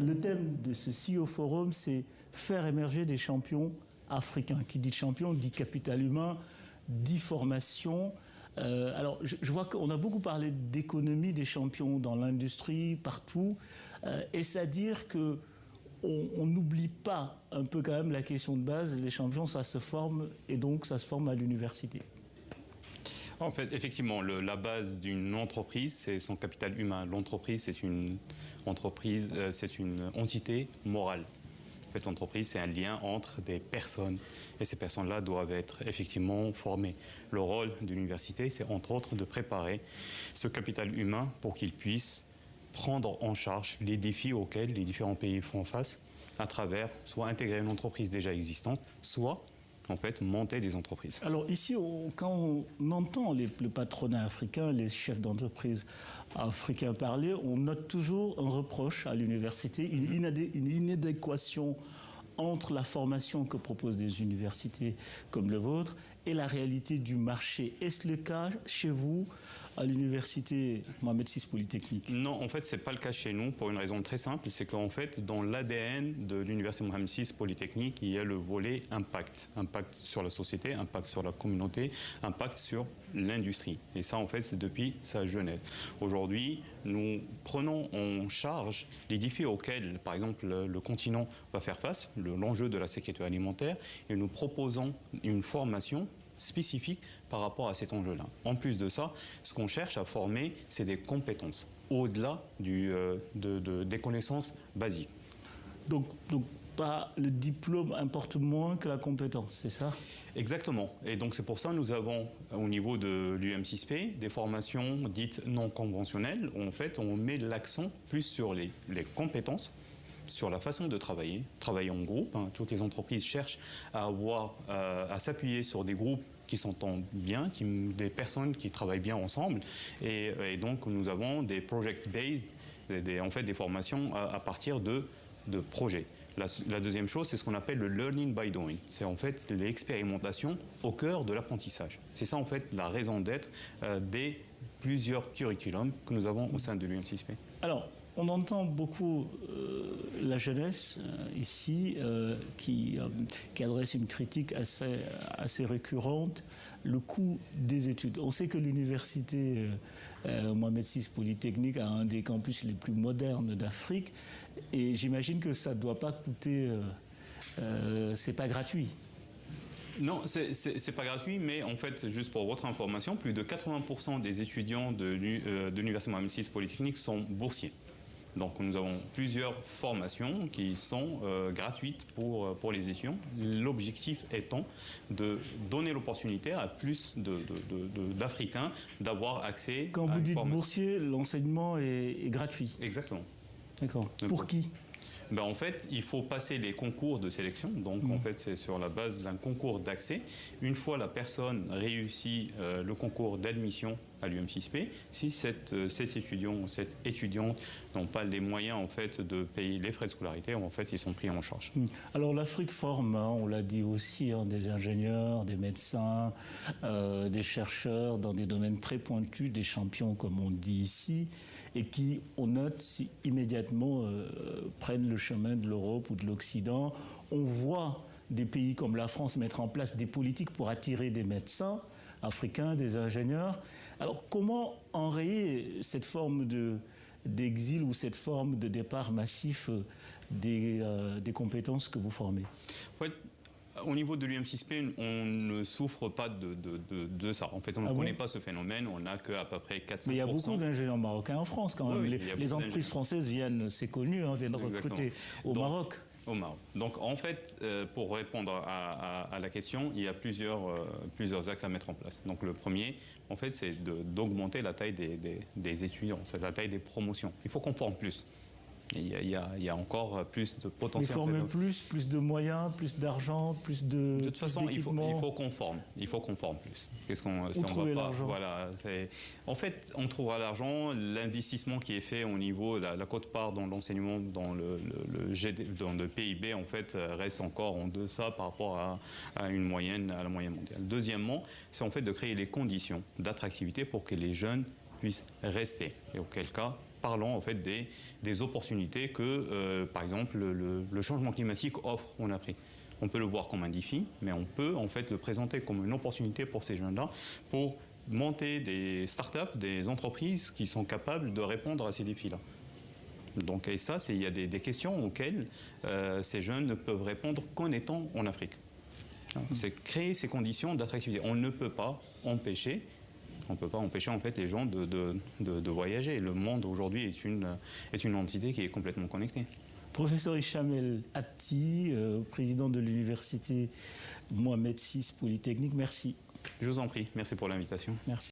le thème de ce CEO Forum, c'est faire émerger des champions africains. Qui dit champion dit capital humain, dit formation. Alors, je vois qu'on a beaucoup parlé d'économie des champions dans l'industrie, partout. Est-ce à dire que on n'oublie pas un peu quand même la question de base, les champions, ça se forme, et donc ça se forme à l'université? En fait, effectivement, la base d'une entreprise, c'est son capital humain. L'entreprise, c'est une entreprise, c'est une entité morale. En fait, l'entreprise, c'est un lien entre des personnes. Et ces personnes-là doivent être effectivement formées. Le rôle de l'université, c'est entre autres de préparer ce capital humain pour qu'il puisse prendre en charge les défis auxquels les différents pays font face à travers soit intégrer une entreprise déjà existante, soit en fait monter des entreprises. Alors ici, quand on entend le patronat africain, les chefs d'entreprise africains parler, on note toujours un reproche à l'université, une inadéquation entre la formation que proposent des universités comme le vôtre et la réalité du marché. Est-ce le cas chez vous, à l'université Mohamed VI Polytechnique? Non, en fait, ce n'est pas le cas chez nous pour une raison très simple, c'est qu'en fait, dans l'ADN de l'université Mohamed VI Polytechnique, il y a le volet impact. Impact sur la société, impact sur la communauté, impact sur l'industrie. Et ça, en fait, c'est depuis sa jeunesse. Aujourd'hui, nous prenons en charge les défis auxquels, par exemple, le continent va faire face, l'enjeu de la sécurité alimentaire, et nous proposons une formation spécifique par rapport à cet enjeu-là. En plus de ça, ce qu'on cherche à former, c'est des compétences, au-delà des connaissances basiques. Donc pas le diplôme importe moins que la compétence, c'est ça? Exactement. Et donc c'est pour ça que nous avons, au niveau de l'UM6P, des formations dites non conventionnelles, où en fait on met l'accent plus sur les compétences, sur la façon de travailler en groupe. Toutes les entreprises cherchent à s'appuyer sur des groupes qui s'entendent bien, des personnes qui travaillent bien ensemble. Et donc nous avons des project-based, en fait des formations à partir de projets. La deuxième chose, c'est ce qu'on appelle le learning by doing. C'est en fait l'expérimentation au cœur de l'apprentissage. C'est ça en fait la raison d'être des plusieurs curriculums que nous avons au sein de l'UM6P. Alors, on entend beaucoup la jeunesse ici qui adresse une critique assez récurrente, le coût des études. On sait que l'université Mohamed VI Polytechnique a un des campus les plus modernes d'Afrique et j'imagine que ça ne doit pas coûter, c'est pas gratuit. Non, c'est pas gratuit, mais en fait, juste pour votre information, plus de 80% des étudiants de l'université Mohamed VI Polytechnique sont boursiers. Donc nous avons plusieurs formations qui sont gratuites pour les étudiants. L'objectif étant de donner l'opportunité à plus d'Africains d'avoir accès Quand vous dites boursier, l'enseignement est gratuit? Exactement. D'accord. Pour qui? Ben, en fait, il faut passer les concours de sélection. Donc, en fait, c'est sur la base d'un concours d'accès. Une fois la personne réussit le concours d'admission à l'UM6P, si cet étudiant ou cette étudiante n'ont pas les moyens en fait, de payer les frais de scolarité, en fait, ils sont pris en charge. Alors, l'Afrique forme, on l'a dit aussi, des ingénieurs, des médecins, des chercheurs dans des domaines très pointus, des champions, comme on dit ici, et qui, on note, immédiatement prennent le chemin de l'Europe ou de l'Occident. On voit des pays comme la France mettre en place des politiques pour attirer des médecins africains, des ingénieurs. Alors, comment enrayer cette forme d'exil ou cette forme de départ massif des compétences que vous formez? En fait, au niveau de l'UM6P, on ne souffre pas de ça. En fait, on ne connaît pas ce phénomène. On n'a qu'à peu près 4-5%. Mais il y a beaucoup d'ingénieurs marocains en France, quand même. Oui, les entreprises françaises viennent, c'est connu, viennent recruter au Maroc. Au Maroc. Donc, en fait, pour répondre à la question, il y a plusieurs axes à mettre en place. Donc, le premier, en fait, c'est d'augmenter la taille des étudiants, c'est la taille des promotions. Il faut qu'on forme plus. Il y a encore plus de potentiel. Mais former plus de moyens, plus d'argent, plus de. De toute façon, il faut qu'on forme. Il faut qu'on forme plus. Où trouver l'argent? Voilà. En fait, on trouvera l'argent. L'investissement qui est fait au niveau, la quote-part dans l'enseignement, dans le PIB, en fait, reste encore en deçà par rapport à la moyenne mondiale. Deuxièmement, c'est en fait de créer les conditions d'attractivité pour que les jeunes puissent rester. Et auquel cas, parlons en fait des opportunités que, par exemple, le changement climatique offre en Afrique. On peut le voir comme un défi, mais on peut en fait le présenter comme une opportunité pour ces jeunes-là, pour monter des startups, des entreprises qui sont capables de répondre à ces défis-là. Donc, et ça, il y a des questions auxquelles ces jeunes ne peuvent répondre qu'en étant en Afrique. C'est créer ces conditions d'attractivité. On ne peut pas empêcher en fait les gens de voyager. Le monde aujourd'hui est une entité qui est complètement connectée. Professeur Hicham El Habti, président de l'université Mohamed VI Polytechnique, merci. Je vous en prie, merci pour l'invitation. Merci.